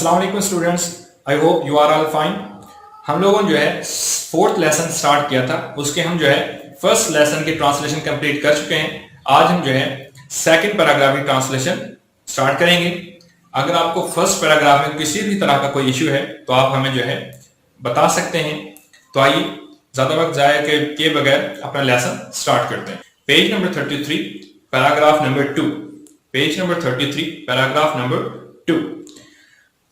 अस्सलाम वालेकुम students, I hope you are all fine. हम लोगों ने जो है फोर्थ लेसन स्टार्ट किया था, उसके हम जो है फर्स्ट लेसन की ट्रांसलेशन कंप्लीट कर चुके हैं। आज हम जो है सेकंड पैराग्राफ की ट्रांसलेशन स्टार्ट करेंगे। अगर आपको फर्स्ट पैराग्राफ में किसी भी तरह का कोई इश्यू है तो आप हमें जो है बता सकते हैं। तो आइए ज्यादा वक्त जाया के बगैर अपना लेसन स्टार्ट करते हैं। Page number 33 paragraph number 2। Page number 33 paragraph number 2।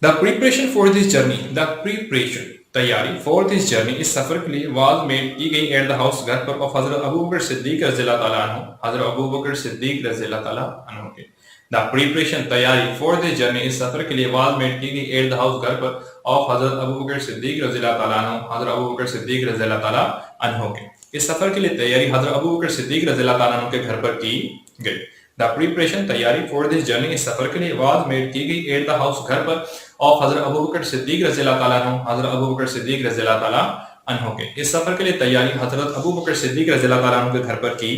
The preparation for this journey, the preparation तैयारी for this journey इस सफर के लिए was made की गई at the house घर पर of हजरत अबू बकर सिद्दीक रज़ियल्लाहु ताला अन्हु, हजरत अबू बकर सिद्दीक रज़ियल्लाहु ताला अन्हु के। The preparation तैयारी for this journey इस सफर के लिए was made की गई at the house घर पर of हजरत अबू बकर सिद्दीक रज़ियल्लाहु ताला अन्हु, हजरत अबू बकर सिद्दीक रज़ियल्लाहु ताला अन्हु के। इस सफर के लिए तैयारी हजरत अबू बकर सिद्दीक रज़ियल्लाहु ताला अन्हु के घर पर की गई। द प्रिपरेशन तैयारी फॉर दिस जर्नी इस सफर के लिए वाज मेड की गई एट द हाउस घर पर ऑफ हजरत अबू बकर सिद्दीक रज़ियल्लाहु ताला अन्हु, हजरत अबू बकर सिद्दीक रज़ियल्लाहु ताला अन्हु के। इस सफर के लिए तैयारी हजरत अबू बकर सिद्दीक रज़ियल्लाहु ताला अन्हु के घर पर की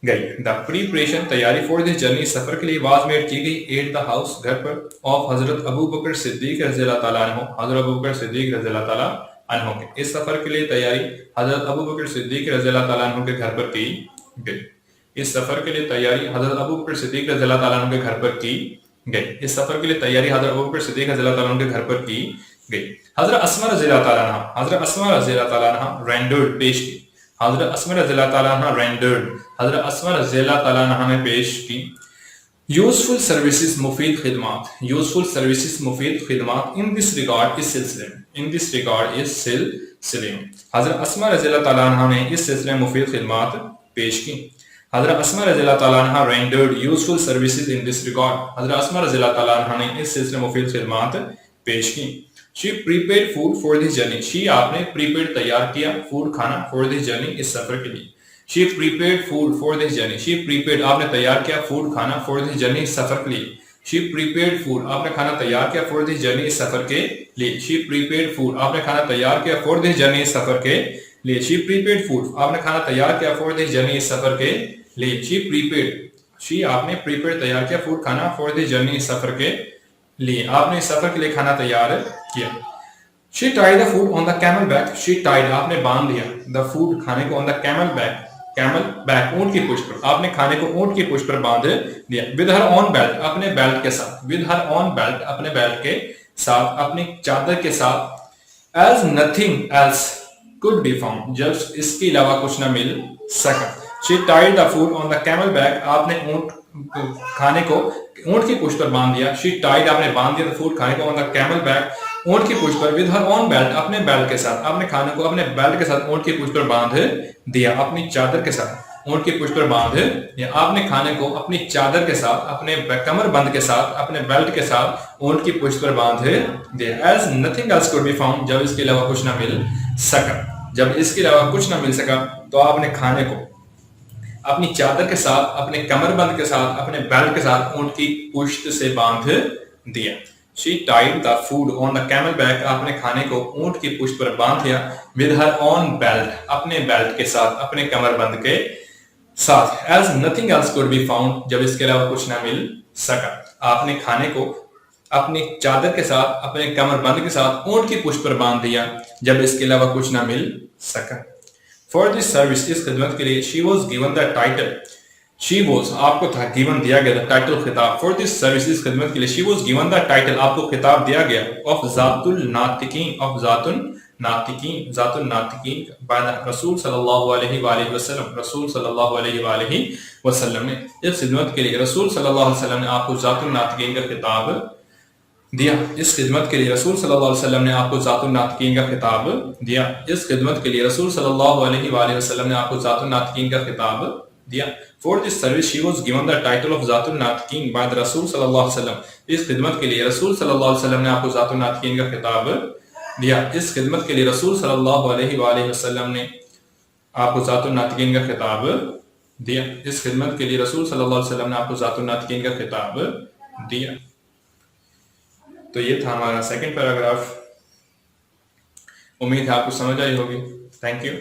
गई। द प्रिपरेशन तैयारी फॉर दिस जर्नी इस सफर के लिए वाज मेड की गई एट द हाउस घर पर ऑफ हजरत अबू बकर सिद्दीक रज़ियल्लाहु ताला अन्हु, हजरत अबू बकर सिद्दीक रज़ियल्लाहु ताला अन्हु के। इस सफर के लिए तैयारी हजरत अबू बकर सिद्दीक रज़ियल्लाहु ताला अन्हु के घर पर की गई। इस सफर के लिए तैयारी हजरत अबू बकर सिद्दीक रज़ियल्लाहु ताला अन्हु के घर पर की गई। इस सफर के लिए तैयारी हजरत अबू बकर सिद्दीक रज़ियल्लाहु ताला अन्हु के घर पर की गई। हजरत अस्मा रज़ियल्लाहु ताला अन्हा, हजरत अस्मा रज़ियल्लाहु ताला अन्हा रेंडर्ड पेश की। हजरत अस्मा रज़ियल्लाहु ताला अन्हा रेंडर्ड, हजरत अस्मा रज़ियल्लाहु ताला अन्हा ने पेश की। यूजफुल सर्विसेज मुफीद खिदमात, यूजफुल सर्विसेज मुफीद खिदमात इन दिस रिगार्ड इस सिलसिले में, इन दिस रिगार्ड इस सिलसिले में हजरत अस्मा रज़ियल्लाहु ताला अन्हा ने इस सिलसिले में मुफीद खिदमात पेश की। हजरत अस्मा रज़ियल्लाहु ताला अन्हा rendered useful services in this regard, हजरत अस्मा रज़ियल्लाहु ताला अन्हा ने इस सिलसिले में मुफीद खिदमात पेश की। She prepaid food for this journey, she आपने प्रीपेड तैयार किया फूड खाना फॉर दिस जर्नी इस सफर के लिए। She prepaid food for this journey, she prepaid आपने तैयार किया फूड खाना फॉर दिस जर्नी इस सफर के लिए। शी प्रीपेड फूड आपने खाना तैयार किया फॉर दिस जर्नी इस सफर के लिए। शी प्रीपेड फूड आपने खाना तैयार किया फॉर दिस जर्नी इस सफर के लिए। शी प्रीपेड फूड आपने खाना तैयार किया फॉर दिस जर्नी इस सफर के लिए। शी प्रीपेड, शी आपने प्रीपेड तैयार किया फूड खाना फॉर दिस जर्नी इस सफर के लिए, आपने इस सफर के लिए खाना तैयार किया। She tied the food on the camel back, she tied आपने बांध दिया द फूड खाने को on the camel back, camel back ऊंट की पुष्ट पर, आपने खाने को ऊंट की पुष्ट पर बांध दिया। विद हर ऑन बेल्ट अपने बेल्ट के साथ, विद हर ऑन बेल्ट अपने बेल्ट के साथ, अपनी चादर के साथ। As nothing else could be found जब इसके अलावा कुछ न मिल सका। She tied the food on the camel back आपने ऊंट खाने को ऊंट की पुष्ट पर बांध दिया। शी टाइड आपने बांध दिया फूड खाने को ऑन द कैमल बैक ऊंट की पुष्ट पर। विद हर ऑन बेल्ट अपने बेल्ट के साथ, आपने खाने को अपने बेल्ट के साथ ऊंट की पुष्ट पर बांध दिया, अपनी चादर के साथ ऊंट की पुष्ट पर बांध दिया। आपने खाने को अपनी चादर के साथ, अपने कमर बंद के साथ, अपने बेल्ट के साथ ऊंट की पुष्ट पर बांध दिया। As nothing else could be found जब इसके अलावा कुछ ना मिल सका, जब इसके अलावा कुछ ना मिल सका तो आपने खाने को अपनी चादर के साथ, अपने कमरबंद के साथ, अपने बेल्ट के साथ ऊंट की पुष्ट से बांध दिया। She tied the food on the camel back आपने खाने को ऊंट की पुष्ट पर बांध दिया। With her own belt अपने बेल्ट के साथ, अपने कमरबंद के साथ। As nothing else could be found जब इसके अलावा कुछ ना मिल सका, आपने खाने को अपनी चादर के साथ, अपने कमरबंद के साथ ऊंट की पुष्ट पर बांध दिया जब इसके अलावा कुछ ना मिल सका। फॉर दिस सर्विस इस खिदमत के लिए she was given the title, she was आपको था गिवन दिया गया था टाइटल खिताब। फॉर दिस सर्विस इस खिदमत के लिए she was given the title आपको खिताब दिया गया ऑफ जातुल नातिकीन, ऑफ जातुल नातिकीन, जातुल नातिकीन बाद रसूल सल्लल्लाहु अलैहि वसल्लम, रसूल सल्लल्लाहु अलैहि वसल्लम ने इस खिदमत के लिए रसूल सल्लल्लाहु अलैहि वसल्लम ने आपको जातुल नातिकीन का खिताब दिया। इस खिदमत के लिए रसूल सल्लल्लाहु अलैहि वसल्लम ने आपको जातुल नातिकीन का खिताब दिया। इस खिदमत के लिए रसूल सल्लल्लाहु अलैहि वसल्लम ने आपको जातुल नातिकीन का खिताब दिया। For this service she was given the title of जातुल नातिकीन बाद रसूल सल्लल्लाहु अलैहि वसल्लम। इस खिदमत के लिए रसूल सल्लल्लाहु अलैहि वसल्लम ने आपको जातुल नातिकीन का खिताब दिया। इस खिदमत के लिए रसूल सल्लल्लाहु अलैहि वसल्लम ने आपको जातुल नातिकीन का खिताब दिया। इस खिदमत के लिए रसूल सल्लल्लाहु अलैहि वसल्लम ने आपको जातुल नातिकीन का खिताब दिया। तो ये था हमारा सेकंड पैराग्राफ। उम्मीद है आपको समझ आई होगी। Thank you.